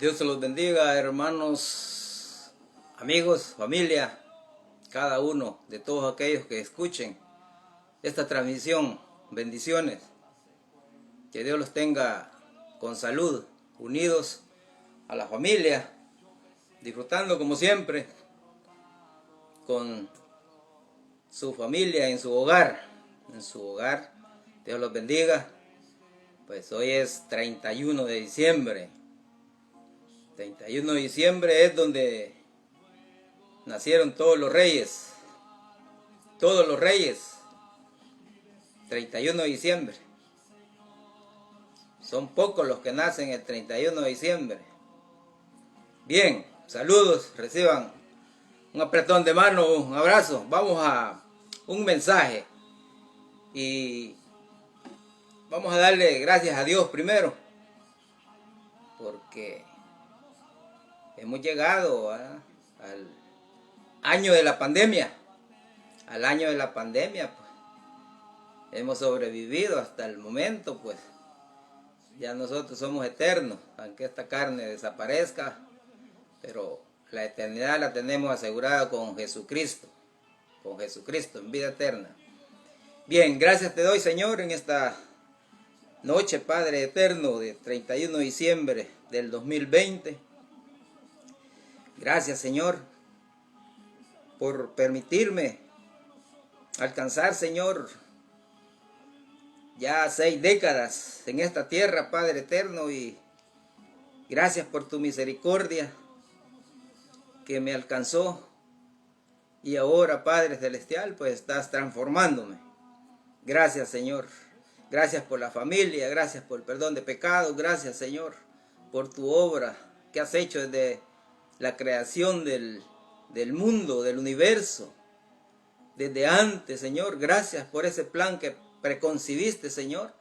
Dios se los bendiga, hermanos, amigos, familia, cada uno de todos aquellos que escuchen esta transmisión. Bendiciones. Que Dios los tenga con salud, unidos a la familia, disfrutando como siempre con su familia en su hogar. Dios los bendiga. Pues hoy es 31 de diciembre. 31 de diciembre es donde nacieron todos los reyes. Todos los reyes. 31 de diciembre. Son pocos los que nacen el 31 de diciembre. Bien, saludos, reciban un apretón de mano, un abrazo. Vamos a un mensaje y vamos a darle gracias a Dios primero, porque hemos llegado al año de la pandemia. Al año de la pandemia, pues. Hemos sobrevivido hasta el momento, pues. Ya nosotros somos eternos, aunque esta carne desaparezca, pero la eternidad la tenemos asegurada con Jesucristo, en vida eterna. Bien, gracias te doy, Señor, en esta noche, Padre eterno, de 31 de diciembre del 2020. Gracias, Señor, por permitirme alcanzar, Señor, ya 6 décadas en esta tierra, Padre eterno, y gracias por tu misericordia que me alcanzó, y ahora, Padre celestial, pues estás transformándome. Gracias, Señor. Gracias por la familia, gracias por el perdón de pecados, gracias, Señor, por tu obra que has hecho desde la creación del mundo, del universo, desde antes, Señor. Gracias por ese plan que preconcibiste, Señor,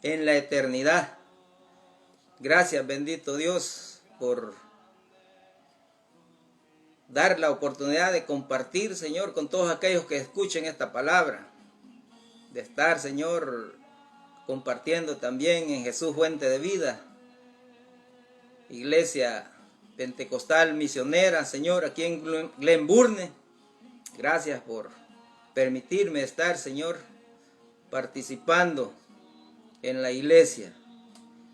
en la eternidad. Gracias, bendito Dios, por dar la oportunidad de compartir, Señor, con todos aquellos que escuchen esta palabra, de estar, Señor, compartiendo también en Jesús Fuente de Vida, Iglesia Pentecostal Misionera, Señor, aquí en Glenburne. Gracias por permitirme estar, Señor, participando en la iglesia.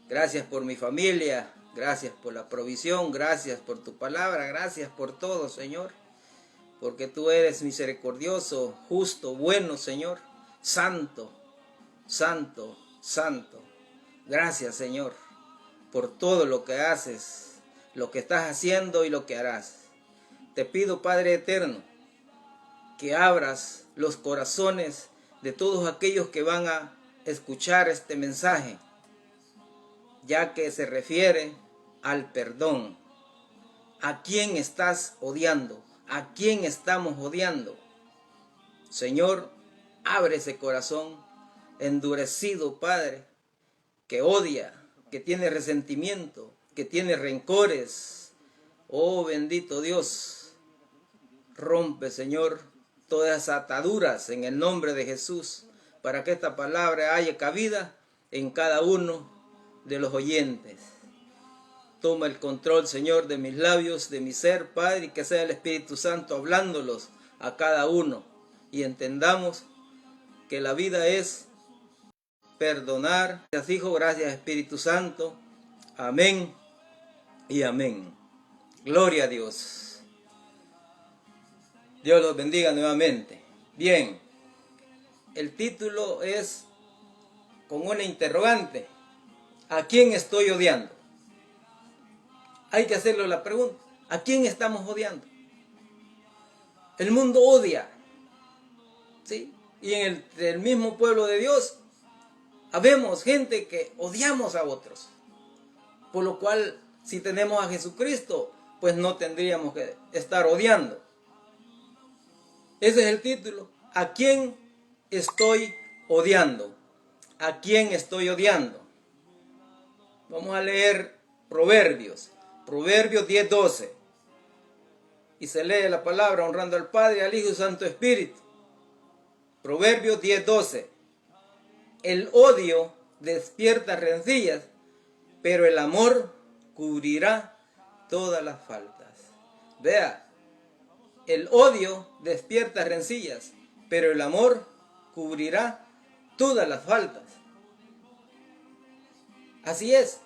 Gracias por mi familia, gracias por la provisión, gracias por tu palabra, gracias por todo, Señor, porque tú eres misericordioso, justo, bueno, Señor, santo, santo, santo. Gracias, Señor, por todo lo que haces, lo que estás haciendo y lo que harás. Te pido, Padre eterno, que abras los corazones de todos aquellos que van a escuchar este mensaje, ya que se refiere al perdón. ¿A quién estás odiando? ¿A quién estamos odiando? Señor, abre ese corazón endurecido, Padre, que odia, que tiene resentimiento, que tiene rencores. Oh, bendito Dios, rompe, Señor, todas esas ataduras en el nombre de Jesús, para que esta palabra haya cabida en cada uno de los oyentes. Toma el control, Señor, de mis labios, de mi ser, Padre, y que sea el Espíritu Santo hablándolos a cada uno, y entendamos que la vida es perdonar. Gracias, Hijo, gracias, Espíritu Santo. Amén y amén. Gloria a Dios. Dios los bendiga nuevamente. Bien, el título es con una interrogante. ¿A quién estoy odiando? Hay que hacerle la pregunta. ¿A quién estamos odiando? El mundo odia, ¿sí? Y en el mismo pueblo de Dios habemos gente que odiamos a otros. Por lo cual, si tenemos a Jesucristo, pues no tendríamos que estar odiando. Ese es el título. ¿A quién estoy odiando? ¿A quién estoy odiando? Vamos a leer Proverbios. Proverbios 10:12. Y se lee la palabra honrando al Padre, al Hijo y al Santo Espíritu. Proverbios 10:12. El odio despierta rencillas, pero el amor cubrirá todas las faltas. Vea, el odio despierta rencillas, pero el amor cubrirá todas las faltas. Así es.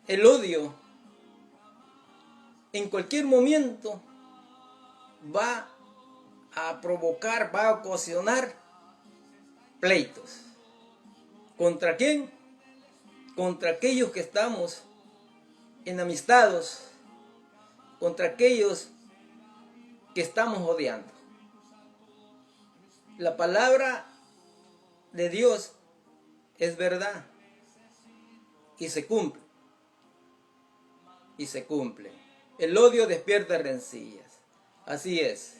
El odio en cualquier momento va a provocar, va a ocasionar pleitos. ¿Contra quién? Contra aquellos que estamos enamistados, contra aquellos que estamos odiando. La palabra de Dios es verdad y se cumple. Y se cumple. El odio despierta rencillas. Así es.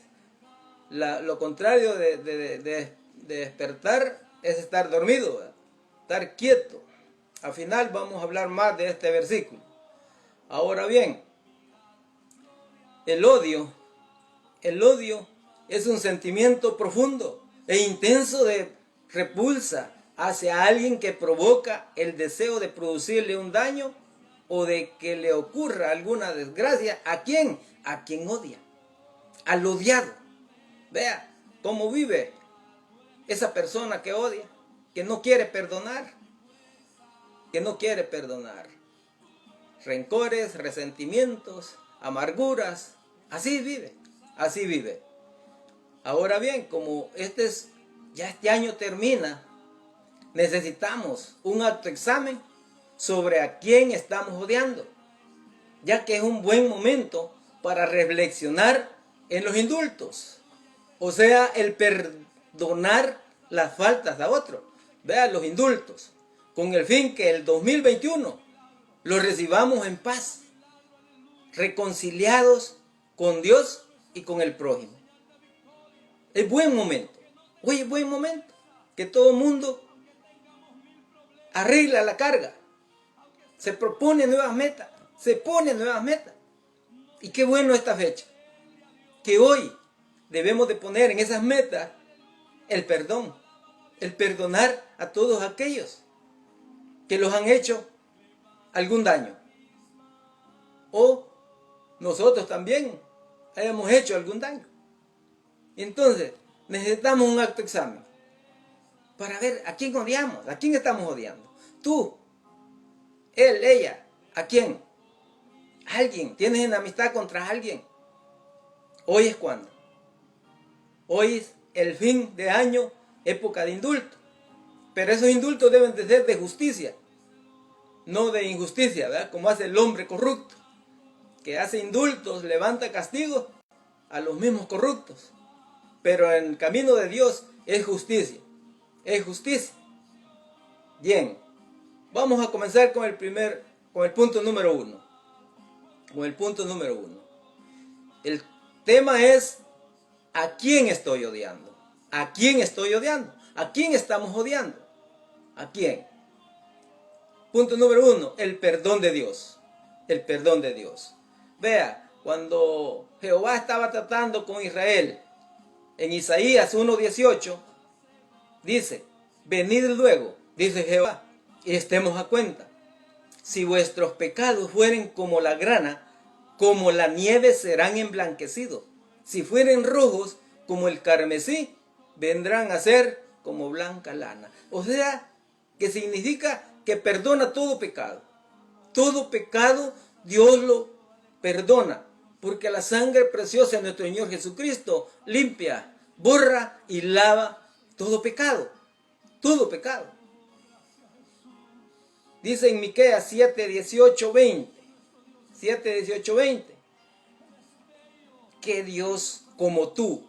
Lo contrario de despertar es estar dormido, ¿verdad? Estar quieto. Al final vamos a hablar más de este versículo. Ahora bien, el odio es un sentimiento profundo e intenso de repulsa hacia alguien que provoca el deseo de producirle un daño o de que le ocurra alguna desgracia. ¿A quién? A quien odia, al odiado. Vea cómo vive esa persona que odia, que no quiere perdonar, rencores, resentimientos, amarguras. Así vive, así vive. Ahora bien, como ya este año termina, necesitamos un autoexamen sobre a quién estamos odiando, ya que es un buen momento para reflexionar en los indultos, o sea, el perdonar las faltas a otro. Vean los indultos, con el fin que el 2021 lo recibamos en paz, reconciliados con Dios y con el prójimo. Es buen momento, hoy es buen momento que todo el mundo arregla la carga, se propone nuevas metas, se pone nuevas metas. Y qué bueno esta fecha, que hoy debemos de poner en esas metas el perdón, el perdonar a todos aquellos que los han hecho algún daño. O nosotros también hayamos hecho algún daño. Entonces, necesitamos un autoexamen para ver a quién odiamos, a quién estamos odiando. Tú, él, ella, ¿a quién? ¿Alguien? ¿Tienes enemistad contra alguien? Hoy es cuando. Hoy es el fin de año, época de indulto. Pero esos indultos deben de ser de justicia, no de injusticia, ¿verdad? Como hace el hombre corrupto, que hace indultos, levanta castigos a los mismos corruptos. Pero en el camino de Dios es justicia. Es justicia. Bien. Vamos a comenzar con el punto número 1. Con el punto número 1. El tema es: ¿a quién estoy odiando? ¿A quién estoy odiando? ¿A quién estamos odiando? ¿A quién? Punto número 1. El perdón de Dios. El perdón de Dios. Vea, cuando Jehová estaba tratando con Israel, en Isaías 1:18, dice: venid luego, dice Jehová, y estemos a cuenta. Si vuestros pecados fueren como la grana, como la nieve serán emblanquecidos. Si fueren rojos como el carmesí, vendrán a ser como blanca lana. O sea, que significa que perdona todo pecado. Todo pecado Dios lo perdona, porque la sangre preciosa de nuestro Señor Jesucristo limpia, borra y lava todo pecado. Todo pecado. Dice en Miqueas 7:18-20. 7:18-20. Que Dios como tú,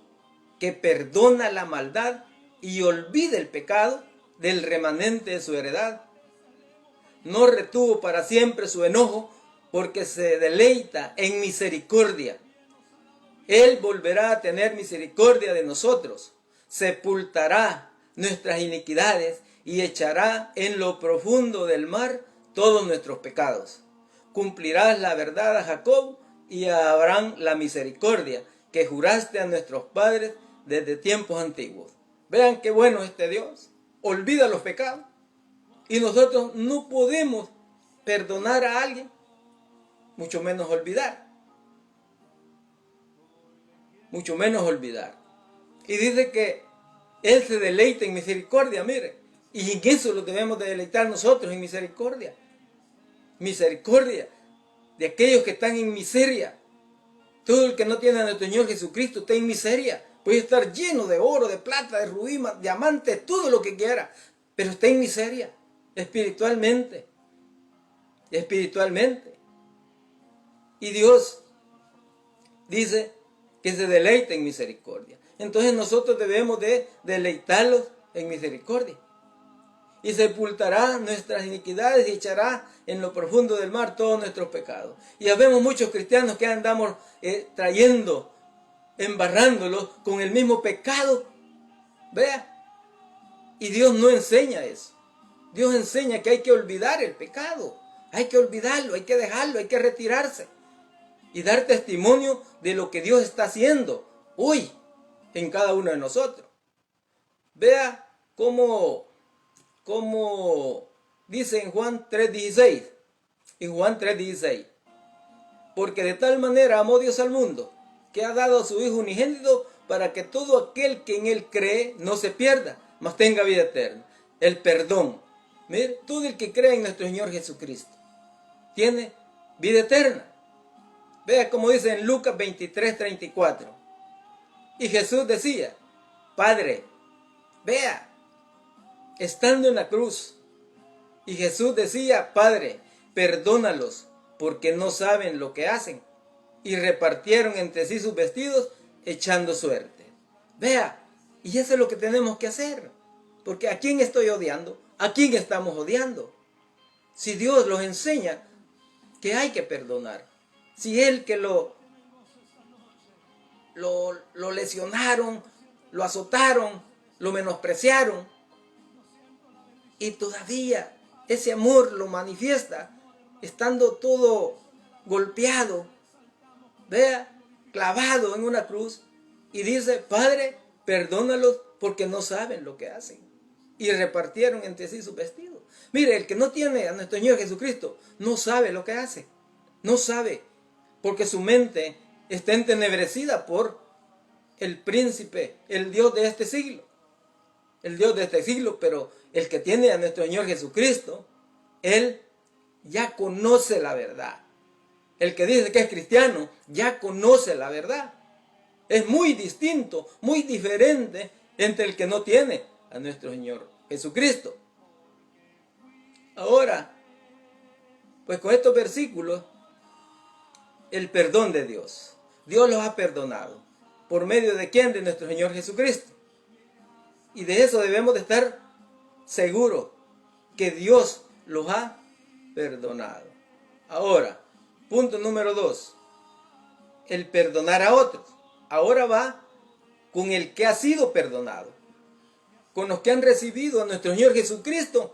que perdona la maldad y olvida el pecado del remanente de su heredad, no retuvo para siempre su enojo, porque se deleita en misericordia. Él volverá a tener misericordia de nosotros, sepultará nuestras iniquidades y echará en lo profundo del mar todos nuestros pecados. Cumplirás la verdad a Jacob y a Abraham la misericordia que juraste a nuestros padres desde tiempos antiguos. Vean qué bueno es este Dios. Olvida los pecados. Y nosotros no podemos perdonar a alguien mucho menos olvidar. Mucho menos olvidar. Y dice que Él se deleita en misericordia, mire. Y en eso lo debemos de deleitar nosotros, en misericordia. Misericordia de aquellos que están en miseria. Todo el que no tiene a nuestro Señor Jesucristo está en miseria. Puede estar lleno de oro, de plata, de rubí, diamantes, todo lo que quiera. Pero está en miseria, espiritualmente. Espiritualmente. Y Dios dice que se deleita en misericordia. Entonces nosotros debemos de deleitarlos en misericordia. Y sepultará nuestras iniquidades y echará en lo profundo del mar todos nuestros pecados. Y habemos muchos cristianos que andamos trayendo, embarrándolos con el mismo pecado. Vea. Y Dios no enseña eso. Dios enseña que hay que olvidar el pecado. Hay que olvidarlo, hay que dejarlo, hay que retirarse. Y dar testimonio de lo que Dios está haciendo hoy en cada uno de nosotros. Vea cómo dice en Juan 3:16. En Juan 3:16. Porque de tal manera amó Dios al mundo, que ha dado a su Hijo unigénito, para que todo aquel que en Él cree no se pierda, mas tenga vida eterna. El perdón. Mire, todo el que cree en nuestro Señor Jesucristo tiene vida eterna. Vea como dice en Lucas 23:34. Y Jesús decía, Padre, vea, estando en la cruz. Y Jesús decía, Padre, perdónalos, porque no saben lo que hacen. Y repartieron entre sí sus vestidos, echando suerte. Vea, y eso es lo que tenemos que hacer. Porque ¿a quién estoy odiando? ¿A quién estamos odiando? Si Dios los enseña que hay que perdonar. Si Él que lo lesionaron, lo azotaron, lo menospreciaron, y todavía ese amor lo manifiesta, estando todo golpeado, vea, clavado en una cruz, y dice, Padre, perdónalos porque no saben lo que hacen. Y repartieron entre sí sus vestidos. Mire, el que no tiene a nuestro Señor Jesucristo, no sabe lo que hace. No sabe, porque su mente está entenebrecida por el príncipe, el Dios de este siglo. El Dios de este siglo, pero el que tiene a nuestro Señor Jesucristo, Él ya conoce la verdad. El que dice que es cristiano, ya conoce la verdad. Es muy distinto, muy diferente entre el que no tiene a nuestro Señor Jesucristo. Ahora, pues con estos versículos, el perdón de Dios. Dios los ha perdonado. ¿Por medio de quién? De nuestro Señor Jesucristo. Y de eso debemos de estar seguros, que Dios los ha perdonado. Ahora, punto número 2. El perdonar a otros. Ahora va con el que ha sido perdonado. Con los que han recibido a nuestro Señor Jesucristo,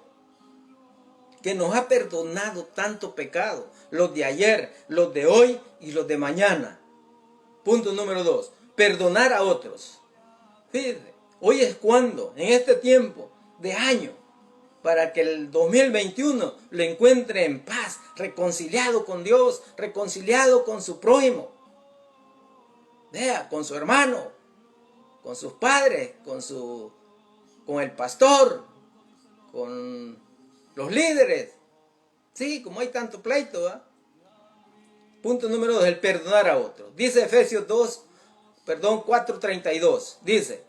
que nos ha perdonado tanto pecado. Los de ayer, los de hoy y los de mañana. Punto número 2. Perdonar a otros. Fíjate, hoy es cuando, en este tiempo de año, para que el 2021 lo encuentre en paz, reconciliado con Dios, reconciliado con su prójimo. Vea, con su hermano, con sus padres, con el pastor, con los líderes. Sí, como hay tanto pleito, ¿eh? Punto número 2, el perdonar a otros. Dice Efesios 4:32. Dice,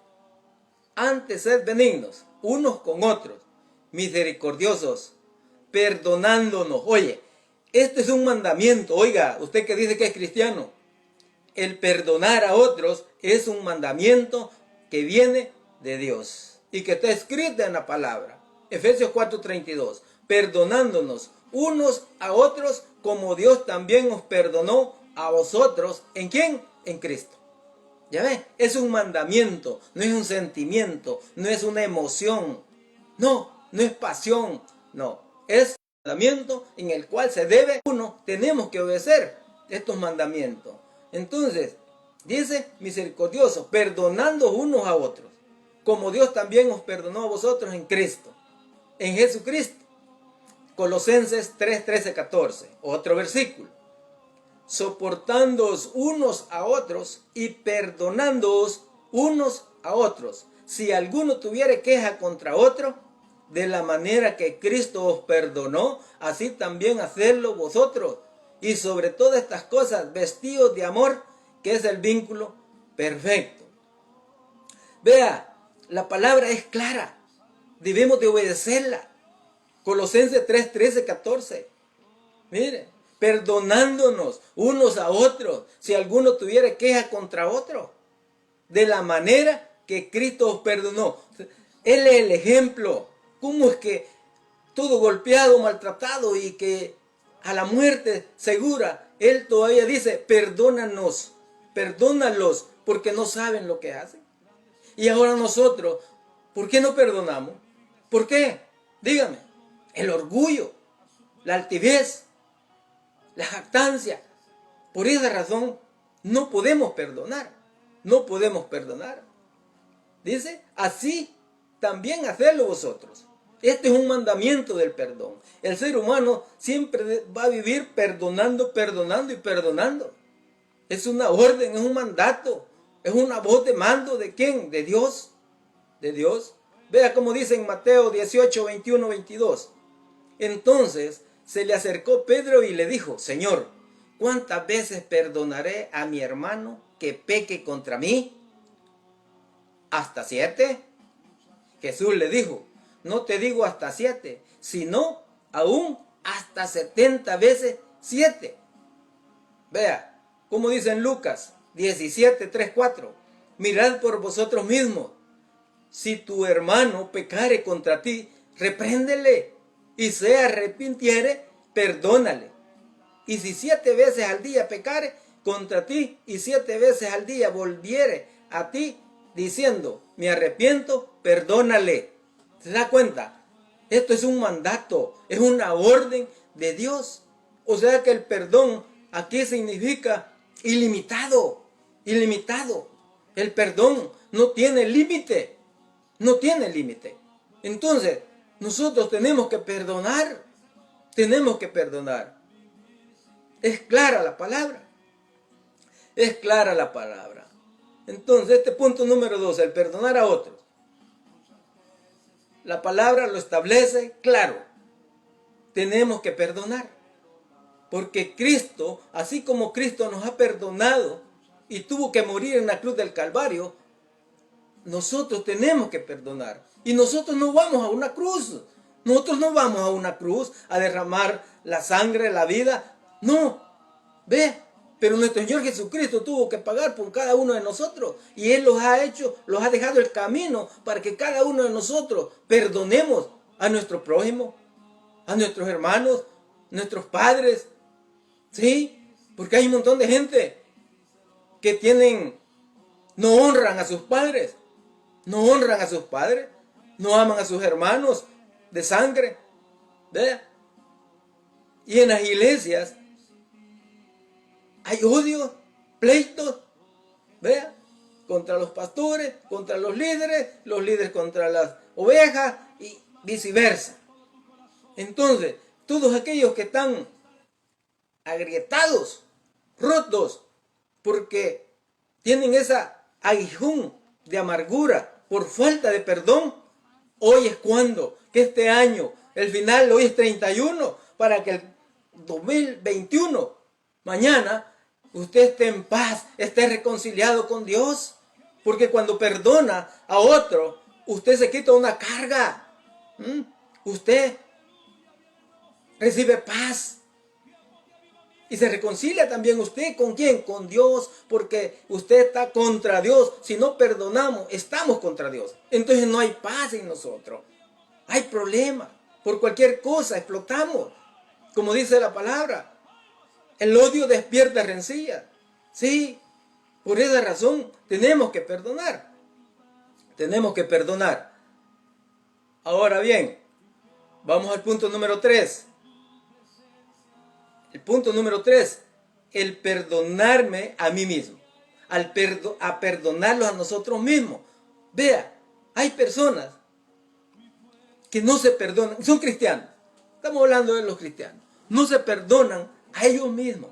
antes sed benignos, unos con otros, misericordiosos, perdonándonos. Oye, este es un mandamiento. Oiga, usted que dice que es cristiano, el perdonar a otros es un mandamiento que viene de Dios y que está escrito en la palabra. Efesios 4:32, perdonándonos unos a otros como Dios también os perdonó a vosotros. ¿En quién? En Cristo. ¿Ya ves? Es un mandamiento, no es un sentimiento, no es una emoción, no es pasión, no. Es un mandamiento en el cual tenemos que obedecer estos mandamientos. Entonces, dice misericordioso, perdonando unos a otros, como Dios también os perdonó a vosotros en Cristo, en Jesucristo. Colosenses 3:13-14, otro versículo. soportándoos unos a otros y perdonándoos unos a otros. Si alguno tuviere queja contra otro, de la manera que Cristo os perdonó, así también hacedlo vosotros. Y sobre todas estas cosas, vestidos de amor, que es el vínculo perfecto. Vea, la palabra es clara. Debemos de obedecerla. Colosenses 3, 13, 14. Mire, perdonándonos unos a otros, si alguno tuviera queja contra otro, de la manera que Cristo os perdonó. Él es el ejemplo. ¿Cómo es que todo golpeado, maltratado y que a la muerte segura, Él todavía dice, perdónanos, perdónalos, porque no saben lo que hacen? Y ahora nosotros, ¿por qué no perdonamos? ¿Por qué? Dígame. El orgullo, la altivez, la jactancia. Por esa razón no podemos perdonar. No podemos perdonar. Dice, así también hacedlo vosotros. Este es un mandamiento del perdón. El ser humano siempre va a vivir perdonando, perdonando y perdonando. Es una orden, es un mandato, es una voz de mando. ¿De quién? De Dios. De Dios. Vea cómo dice en Mateo 18, 21, 22. Entonces se le acercó Pedro y le dijo, Señor, ¿cuántas veces perdonaré a mi hermano que peque contra mí? ¿Hasta 7? Jesús le dijo, no te digo hasta 7, sino aún hasta 70 veces 7. Vea, como dice en Lucas 17, 3, 4. Mirad por vosotros mismos. Si tu hermano pecare contra ti, repréndele, y se arrepintiere, perdónale. Y si 7 veces al día pecare contra ti, y 7 veces al día volviere a ti, diciendo, me arrepiento, perdónale. ¿Se da cuenta? Esto es un mandato, es una orden de Dios. O sea que el perdón aquí significa ilimitado, ilimitado. El perdón no tiene límite, no tiene límite. Entonces, nosotros tenemos que perdonar, tenemos que perdonar. Es clara la palabra, es clara la palabra. Entonces, este punto número 2, el perdonar a otros. La palabra lo establece claro. Tenemos que perdonar. Porque Cristo, así como Cristo nos ha perdonado y tuvo que morir en la cruz del Calvario, nosotros tenemos que perdonar. Y nosotros no vamos a una cruz. Nosotros no vamos a una cruz a derramar la sangre, la vida. No. Ve. Pero nuestro Señor Jesucristo tuvo que pagar por cada uno de nosotros. Y Él los ha hecho, los ha dejado el camino para que cada uno de nosotros perdonemos a nuestro prójimo, a nuestros hermanos, nuestros padres. ¿Sí? Porque hay un montón de gente que no honran a sus padres. No honran a sus padres. No aman a sus hermanos de sangre. ¿Ve? Y en las iglesias hay odio, pleitos, vea, contra los pastores, contra los líderes contra las ovejas y viceversa. Entonces, todos aquellos que están agrietados, rotos, porque tienen esa aguijón de amargura por falta de perdón, hoy es cuando, que este año, el final, hoy es 31, para que el 2021, mañana, usted esté en paz, esté reconciliado con Dios. Porque cuando perdona a otro, usted se quita una carga. Usted recibe paz. Y se reconcilia también usted con ¿quién? Con Dios. Porque usted está contra Dios. Si no perdonamos, estamos contra Dios. Entonces no hay paz en nosotros. Hay problemas. Por cualquier cosa explotamos. Como dice la palabra. El odio despierta rencillas. Sí, por esa razón tenemos que perdonar. Tenemos que perdonar. Ahora bien, vamos al punto número 3. El punto número 3, el perdonarme a mí mismo. A perdonarlos a nosotros mismos. Vea, hay personas que no se perdonan, son cristianos. Estamos hablando de los cristianos. No se perdonan a ellos mismos.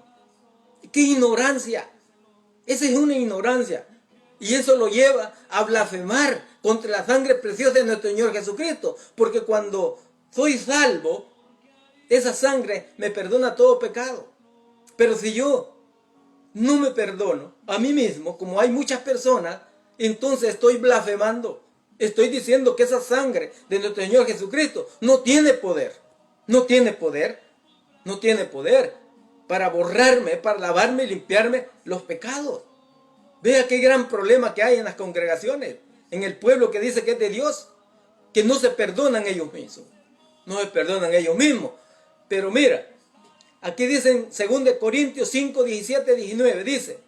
¡Qué ignorancia! Esa es una ignorancia. Y eso lo lleva a blasfemar contra la sangre preciosa de nuestro Señor Jesucristo. Porque cuando soy salvo, esa sangre me perdona todo pecado. Pero si yo no me perdono a mí mismo, como hay muchas personas, entonces estoy blasfemando. Estoy diciendo que esa sangre de nuestro Señor Jesucristo no tiene poder. No tiene poder. No tiene poder para borrarme, para lavarme y limpiarme los pecados. Vea qué gran problema que hay en las congregaciones, en el pueblo que dice que es de Dios, que no se perdonan ellos mismos. No se perdonan ellos mismos. Pero mira, aquí dicen 2 Corintios 5, 17, 19, dice,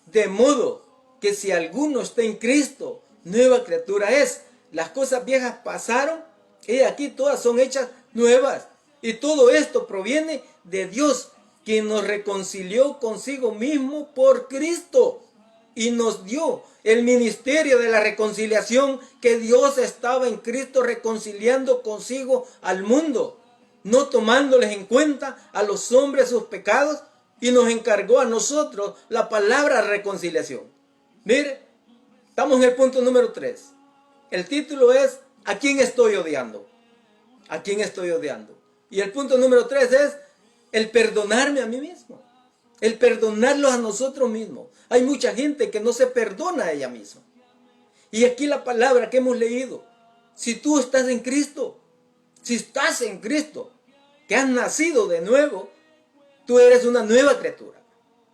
de modo que si alguno está en Cristo, nueva criatura es. Las cosas viejas pasaron, y aquí todas son hechas nuevas. Y todo esto proviene de Dios, quien nos reconcilió consigo mismo por Cristo y nos dio el ministerio de la reconciliación, que Dios estaba en Cristo reconciliando consigo al mundo, no tomándoles en cuenta a los hombres sus pecados, y nos encargó a nosotros la palabra reconciliación. Mire, estamos en el punto número 3. El título es ¿a quién estoy odiando? ¿A quién estoy odiando? Y el punto número 3 es el perdonarme a mí mismo. El perdonarlos a nosotros mismos. Hay mucha gente que no se perdona a ella misma. Y aquí la palabra que hemos leído. Si tú estás en Cristo, si estás en Cristo, que has nacido de nuevo, tú eres una nueva criatura.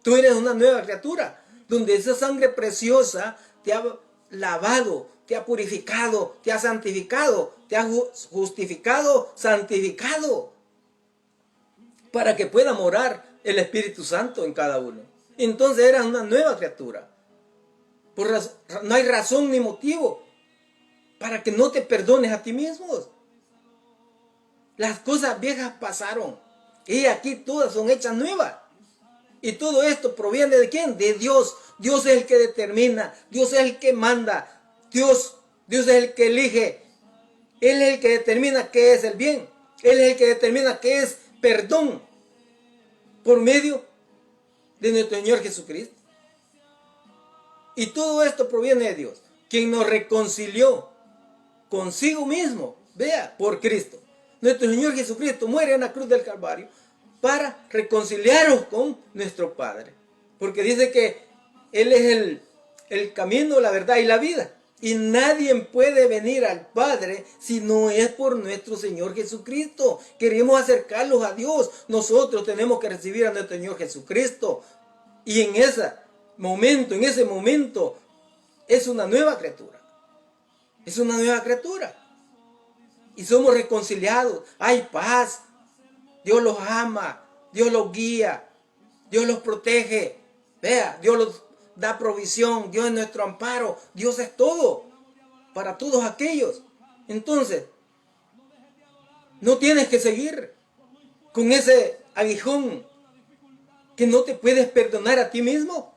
Tú eres una nueva criatura, donde esa sangre preciosa te ha lavado, te ha purificado, te ha santificado, te ha justificado, santificado, para que pueda morar el Espíritu Santo en cada uno. Entonces eras una nueva criatura. No hay razón ni motivo para que no te perdones a ti mismo. Las cosas viejas pasaron y aquí todas son hechas nuevas. Y todo esto proviene ¿de quién? De Dios. Dios es el que determina, Dios es el que manda, Dios es el que elige. Él es el que determina qué es el bien. Él es el que determina qué es perdón por medio de nuestro Señor Jesucristo. Y todo esto proviene de Dios, quien nos reconcilió consigo mismo, vea, por Cristo. Nuestro Señor Jesucristo muere en la cruz del Calvario para reconciliarnos con nuestro Padre. Porque dice que Él es el camino, la verdad y la vida. Y nadie puede venir al Padre si no es por nuestro Señor Jesucristo. Queremos acercarlos a Dios. Nosotros tenemos que recibir a nuestro Señor Jesucristo. Y en ese momento, es una nueva criatura. Es una nueva criatura. Y somos reconciliados. Hay paz. Dios los ama. Dios los guía. Dios los protege. Vea, Dios los da provisión, Dios es nuestro amparo, Dios es todo para todos aquellos. Entonces, no tienes que seguir con ese aguijón que no te puedes perdonar a ti mismo.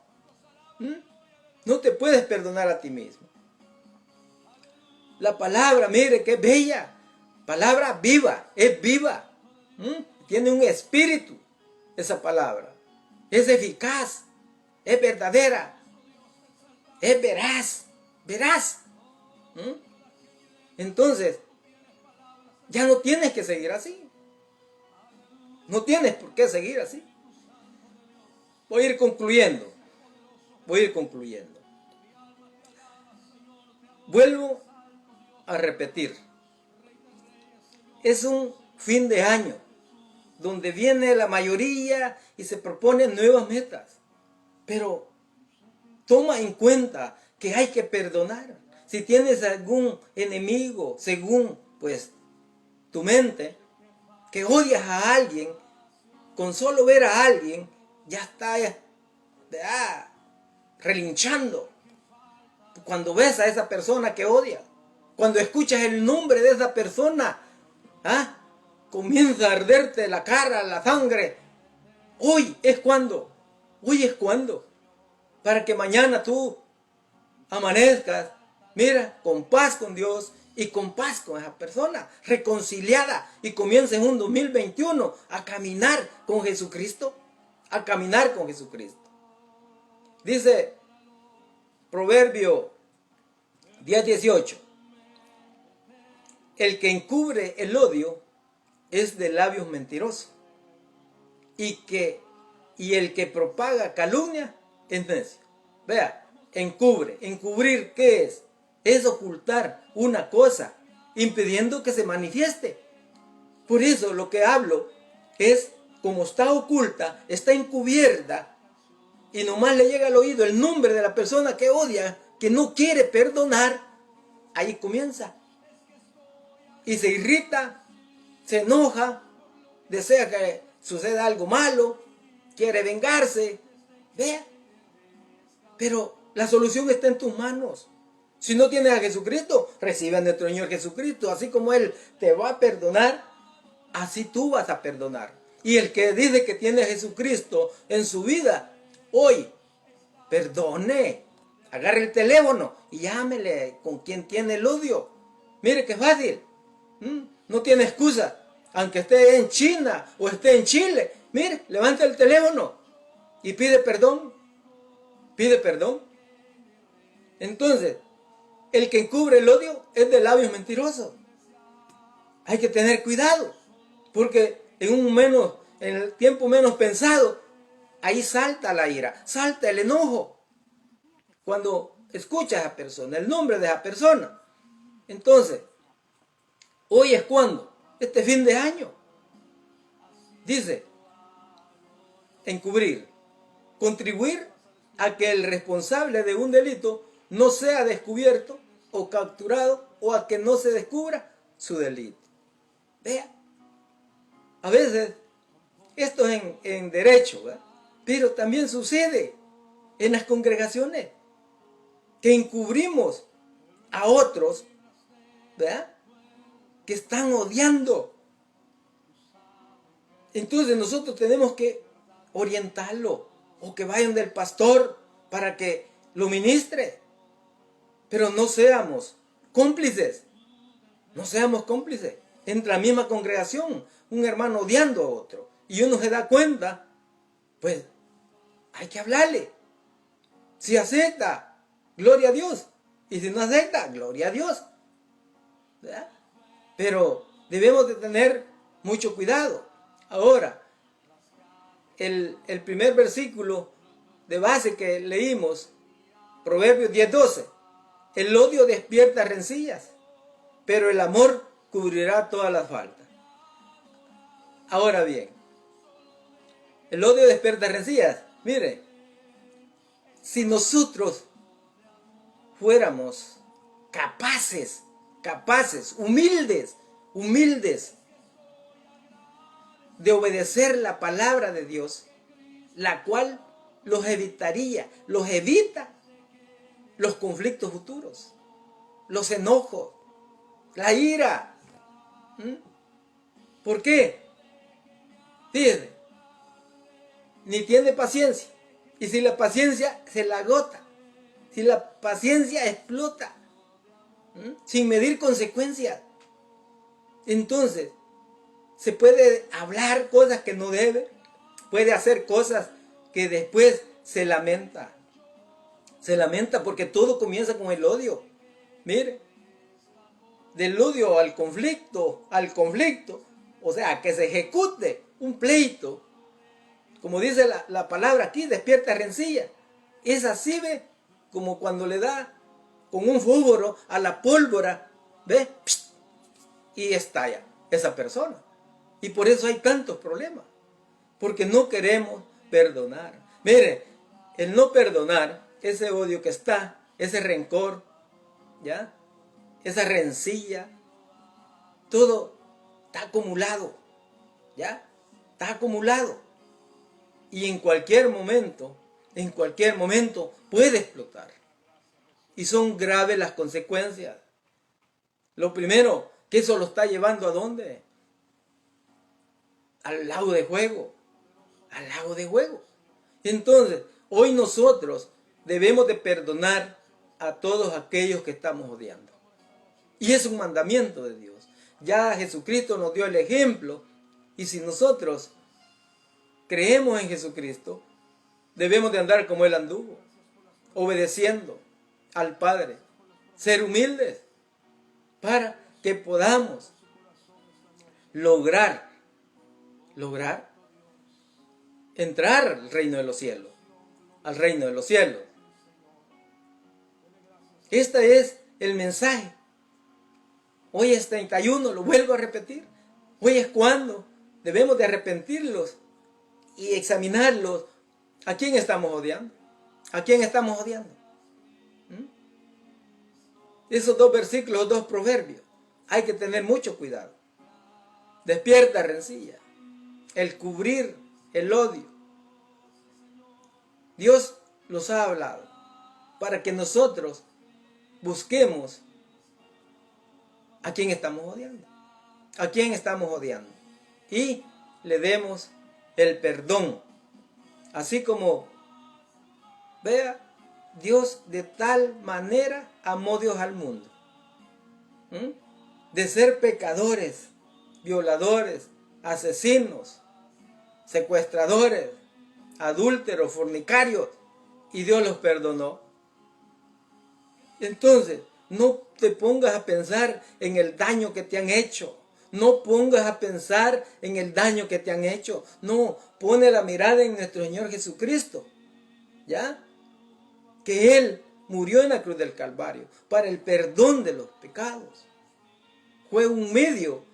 No te puedes perdonar a ti mismo. La palabra, mire que es bella, palabra viva, es viva. Tiene un espíritu esa palabra, es eficaz, es verdadera, es veraz. Entonces, ya no tienes que seguir así. No tienes por qué seguir así. Voy a ir concluyendo. Vuelvo a repetir. Es un fin de año donde viene la mayoría y se proponen nuevas metas. Pero toma en cuenta que hay que perdonar. Si tienes algún enemigo, según pues tu mente, que odias a alguien, con solo ver a alguien, ya está relinchando. Cuando ves a esa persona que odias, cuando escuchas el nombre de esa persona, comienza a arderte la cara, la sangre. Hoy es cuando, para que mañana tú amanezcas, mira, con paz con Dios y con paz con esa persona, reconciliada, y comiences un 2021 a caminar con Jesucristo, a caminar con Jesucristo. Dice Proverbio 10:18, el que encubre el odio es de labios mentirosos, y el que propaga calumnia es necio. Vea, encubrir, ¿qué es? Es ocultar una cosa, impidiendo que se manifieste. Por eso lo que hablo es, como está oculta, está encubierta, y nomás le llega al oído el nombre de la persona que odia, que no quiere perdonar, ahí comienza. Y se irrita, se enoja, desea que suceda algo malo, quiere vengarse. Vea, pero la solución está en tus manos. Si no tienes a Jesucristo, recibe a nuestro Señor Jesucristo. Así como Él te va a perdonar, así tú vas a perdonar. Y el que dice que tiene a Jesucristo en su vida, hoy, perdone. Agarre el teléfono y llámele con quien tiene el odio. Mire qué fácil. No tiene excusa. Aunque esté en China o esté en Chile, mire, levanta el teléfono y pide perdón. Pide perdón. Entonces, el que encubre el odio es de labios mentirosos. Hay que tener cuidado, porque en el tiempo menos pensado, ahí salta la ira, salta el enojo. Cuando escucha a esa persona, el nombre de esa persona. Entonces, hoy es cuando, este fin de año, dice, encubrir, contribuir a que el responsable de un delito no sea descubierto o capturado, o a que no se descubra su delito. Vea, a veces esto es en derecho, ¿verdad? Pero también sucede en las congregaciones, que encubrimos a otros, ¿verdad?, que están odiando. Entonces nosotros tenemos que orientarlo, o que vayan del pastor para que lo ministre. Pero no seamos cómplices. No seamos cómplices. Entre la misma congregación, un hermano odiando a otro, y uno se da cuenta, pues hay que hablarle. Si acepta, gloria a Dios. Y si no acepta, gloria a Dios. ¿Verdad? Pero debemos de tener mucho cuidado. Ahora, el primer versículo de base que leímos, Proverbios 10:12. El odio despierta rencillas, pero el amor cubrirá todas las faltas. Ahora bien, el odio despierta rencillas. Mire, si nosotros fuéramos capaces, humildes de obedecer la palabra de Dios, la cual los evita los conflictos futuros, los enojos, la ira. ¿Por qué? Fíjense, ni tiene paciencia. Y si la paciencia se la agota, si la paciencia explota, sin medir consecuencias, entonces se puede hablar cosas que no debe, puede hacer cosas que después se lamenta. Se lamenta porque todo comienza con el odio. Mire, del odio al conflicto, o sea, que se ejecute un pleito, como dice la palabra aquí, despierta rencilla. Es así, ve, como cuando le da con un fósforo a la pólvora, ve, y estalla esa persona. Y por eso hay tantos problemas, porque no queremos perdonar. Mire, el no perdonar, ese odio que está, ese rencor, ¿ya?, esa rencilla, todo está acumulado, ¿ya? Está acumulado. Y en cualquier momento puede explotar. Y son graves las consecuencias. Lo primero, que eso lo está llevando ¿a dónde? Al lago de fuego. Al lago de fuego. Entonces, hoy nosotros debemos de perdonar a todos aquellos que estamos odiando. Y es un mandamiento de Dios. Ya Jesucristo nos dio el ejemplo. Y si nosotros creemos en Jesucristo, debemos de andar como Él anduvo, obedeciendo al Padre, ser humildes, para que podamos lograr entrar al reino de los cielos, al reino de los cielos. Este es el mensaje. Hoy es 31, lo vuelvo a repetir. Hoy es cuando debemos de arrepentirlos y examinarlos. ¿A quién estamos odiando? ¿A quién estamos odiando? Esos dos versículos, dos proverbios, hay que tener mucho cuidado. Despierta rencilla, el cubrir el odio. Dios los ha hablado para que nosotros busquemos a quién estamos odiando. A quién estamos odiando. Y le demos el perdón. Así como, vea, Dios de tal manera amó Dios al mundo. De ser pecadores, violadores, asesinos, secuestradores, adúlteros, fornicarios, y Dios los perdonó. Entonces, no te pongas a pensar en el daño que te han hecho. No pongas a pensar en el daño que te han hecho. No, pone la mirada en nuestro Señor Jesucristo. ¿Ya? Que Él murió en la cruz del Calvario para el perdón de los pecados. Fue un medio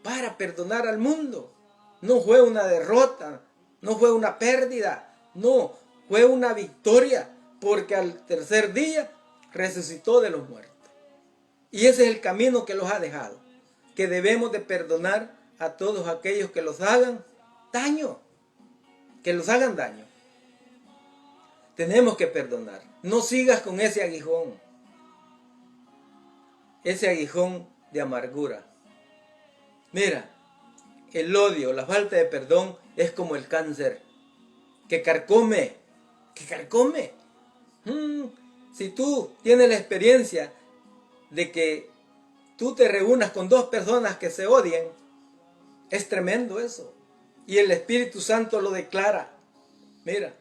para perdonar al mundo. No fue una derrota, no fue una pérdida, no, fue una victoria, porque al tercer día resucitó de los muertos. Y ese es el camino que los ha dejado, que debemos de perdonar a todos aquellos que los hagan daño, que los hagan daño. Tenemos que perdonar. No sigas con ese aguijón de amargura. Mira, el odio, la falta de perdón es como el cáncer que carcome, Si tú tienes la experiencia de que tú te reúnas con dos personas que se odien, es tremendo eso. Y el Espíritu Santo lo declara. Mira,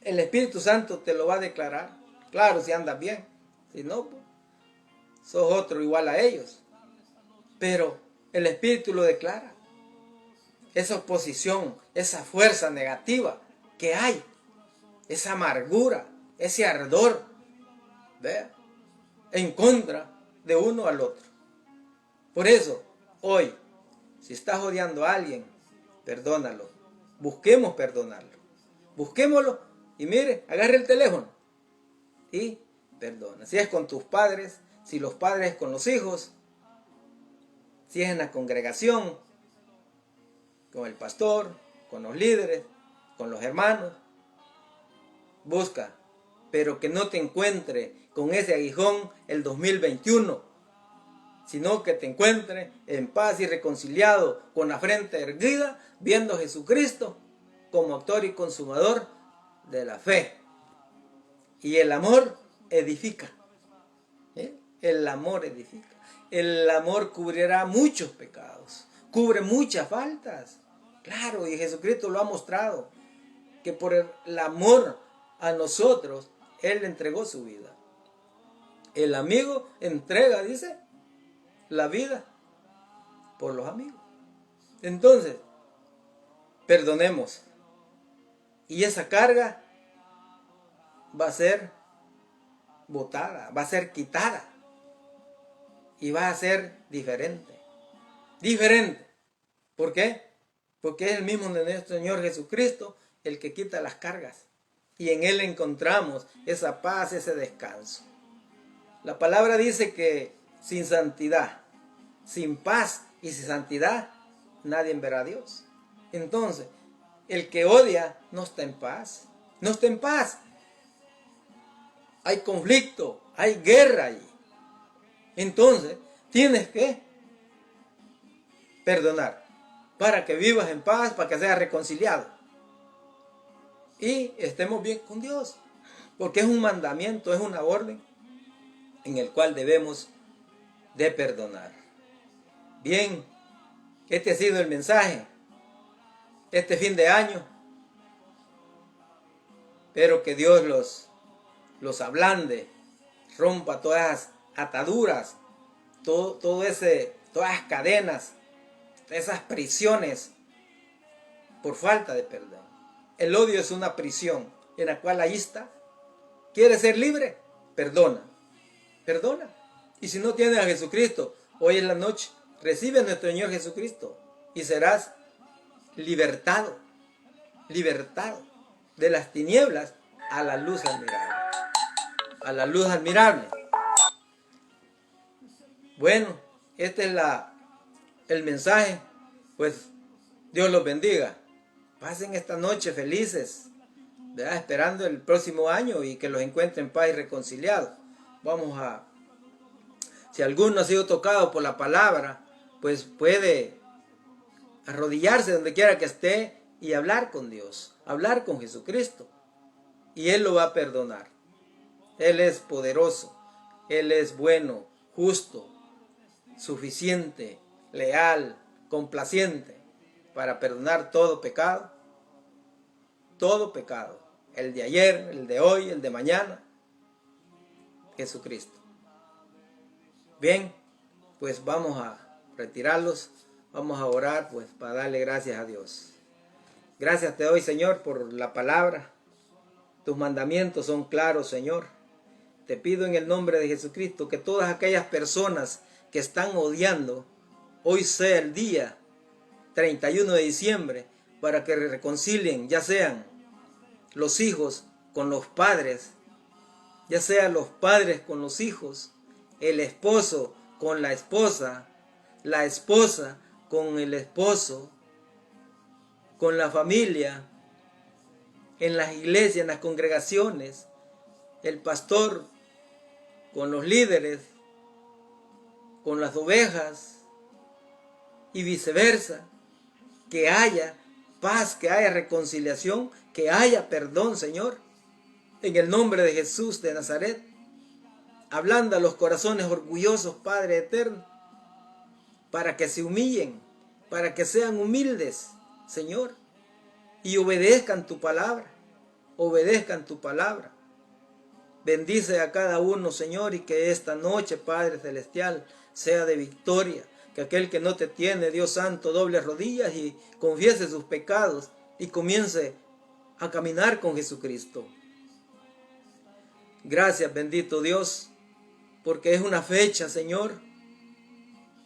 el Espíritu Santo te lo va a declarar. Claro, si andas bien. Si no, pues, sos otro igual a ellos. Pero el Espíritu lo declara. Esa oposición, esa fuerza negativa que hay, esa amargura, ese ardor, ¿vea? En contra de uno al otro. Por eso, hoy, si estás odiando a alguien, perdónalo. Busquemos perdonarlo. Busquémoslo y mire, agarre el teléfono y perdona. Si es con tus padres, si los padres con los hijos, si es en la congregación, con el pastor, con los líderes, con los hermanos, busca, pero que no te encuentre con ese aguijón el 2021, sino que te encuentre en paz y reconciliado, con la frente erguida, viendo a Jesucristo como autor y consumador de la fe. Y el amor edifica. El amor edifica. El amor cubrirá muchos pecados, cubre muchas faltas. Claro, y Jesucristo lo ha mostrado, que por el amor a nosotros, Él entregó su vida. El amigo entrega, dice, la vida por los amigos. Entonces, perdonemos. Y esa carga va a ser botada, va a ser quitada. Y va a ser diferente. Diferente. ¿Por qué? Porque es el mismo de nuestro Señor Jesucristo el que quita las cargas. Y en Él encontramos esa paz, ese descanso. La palabra dice que sin santidad, sin paz y sin santidad, nadie verá a Dios. Entonces, el que odia no está en paz. No está en paz. Hay conflicto, hay guerra ahí. Entonces, tienes que perdonar para que vivas en paz, para que seas reconciliado. Y estemos bien con Dios. Porque es un mandamiento, es una orden en el cual debemos de perdonar. Bien, este ha sido el mensaje. Este fin de año, pero que Dios los ablande, rompa todas las ataduras, todas las cadenas, esas prisiones por falta de perdón. El odio es una prisión en la cual ahí está. ¿Quieres ser libre? Perdona. Perdona. Y si no tienes a Jesucristo, hoy en la noche, recibe a nuestro Señor Jesucristo y serás libertado. Libertado de las tinieblas a la luz admirable. A la luz admirable. Bueno, este es el mensaje. Pues Dios los bendiga. Pasen esta noche felices, ¿verdad? Esperando el próximo año y que los encuentren en paz y reconciliados. Si alguno ha sido tocado por la palabra, pues puede arrodillarse donde quiera que esté y hablar con Dios, hablar con Jesucristo. Y Él lo va a perdonar. Él es poderoso, Él es bueno, justo, suficiente, leal, complaciente para perdonar todo pecado, el de ayer, el de hoy, el de mañana, Jesucristo. Bien, pues vamos a retirarlos, vamos a orar pues para darle gracias a Dios. Gracias te doy, Señor, por la palabra. Tus mandamientos son claros, Señor. Te pido en el nombre de Jesucristo que todas aquellas personas que están odiando, hoy sea el día 31 de diciembre, para que reconcilien, ya sean los hijos con los padres, ya sean los padres con los hijos, el esposo con la esposa con el esposo, con la familia, en las iglesias, en las congregaciones, el pastor con los líderes, con las ovejas y viceversa. Que haya paz, que haya reconciliación, que haya perdón, Señor. En el nombre de Jesús de Nazaret, ablanda los corazones orgullosos, Padre eterno, para que se humillen, para que sean humildes, Señor, y obedezcan tu palabra, obedezcan tu palabra. Bendice a cada uno, Señor, y que esta noche, Padre Celestial, sea de victoria. Que aquel que no te tiene, Dios Santo, doble rodillas y confiese sus pecados y comience a caminar con Jesucristo. Gracias, bendito Dios, porque es una fecha, Señor,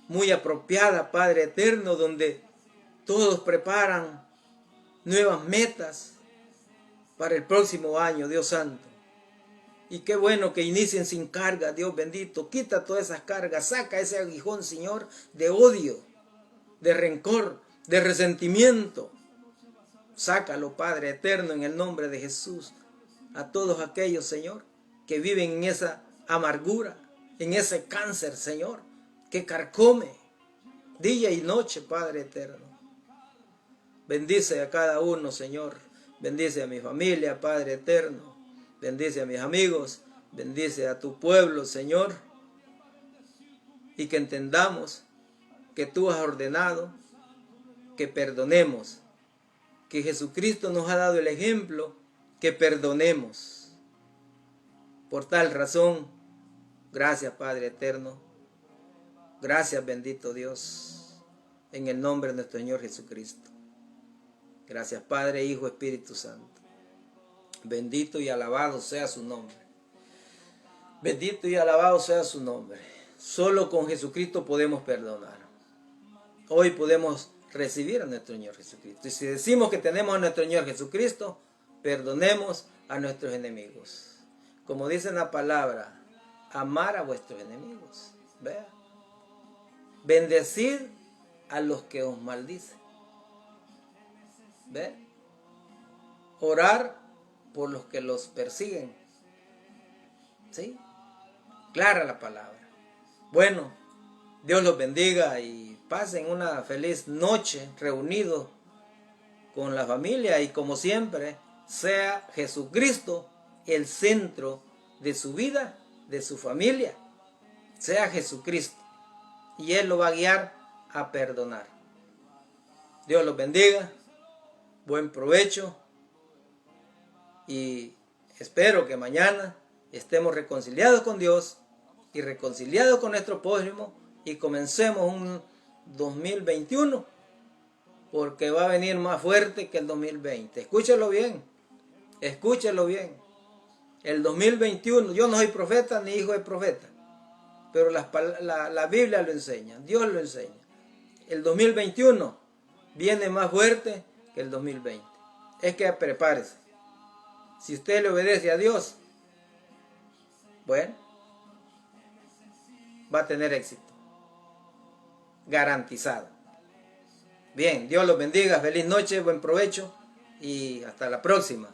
muy apropiada, Padre eterno, donde todos preparan nuevas metas para el próximo año, Dios Santo. Y qué bueno que inicien sin carga, Dios bendito. Quita todas esas cargas, saca ese aguijón, Señor, de odio, de rencor, de resentimiento. Sácalo, Padre eterno, en el nombre de Jesús. A todos aquellos, Señor, que viven en esa amargura, en ese cáncer, Señor, que carcome día y noche, Padre eterno. Bendice a cada uno, Señor. Bendice a mi familia, Padre eterno. Bendice a mis amigos, bendice a tu pueblo, Señor, y que entendamos que tú has ordenado que perdonemos, que Jesucristo nos ha dado el ejemplo que perdonemos. Por tal razón, gracias, Padre eterno, gracias, bendito Dios, en el nombre de nuestro Señor Jesucristo. Gracias, Padre, Hijo, Espíritu Santo. Bendito y alabado sea su nombre. Bendito y alabado sea su nombre. Solo con Jesucristo podemos perdonar. Hoy podemos recibir a nuestro Señor Jesucristo. Y si decimos que tenemos a nuestro Señor Jesucristo, perdonemos a nuestros enemigos. Como dice en la palabra, amar a vuestros enemigos. Vea. Bendecid a los que os maldicen. Vea. Orar por los que los persiguen. ¿Sí? Clara la palabra. Bueno, Dios los bendiga y pasen una feliz noche reunidos con la familia y como siempre, sea Jesucristo el centro de su vida, de su familia. Sea Jesucristo y Él lo va a guiar a perdonar. Dios los bendiga. Buen provecho. Y espero que mañana estemos reconciliados con Dios y reconciliados con nuestro prójimo y comencemos un 2021, porque va a venir más fuerte que el 2020. Escúchelo bien, escúchelo bien. El 2021, yo no soy profeta ni hijo de profeta, pero la Biblia lo enseña, Dios lo enseña. El 2021 viene más fuerte que el 2020. Es que prepárese. Si usted le obedece a Dios, bueno, va a tener éxito. Garantizado. Bien, Dios los bendiga, feliz noche, buen provecho y hasta la próxima.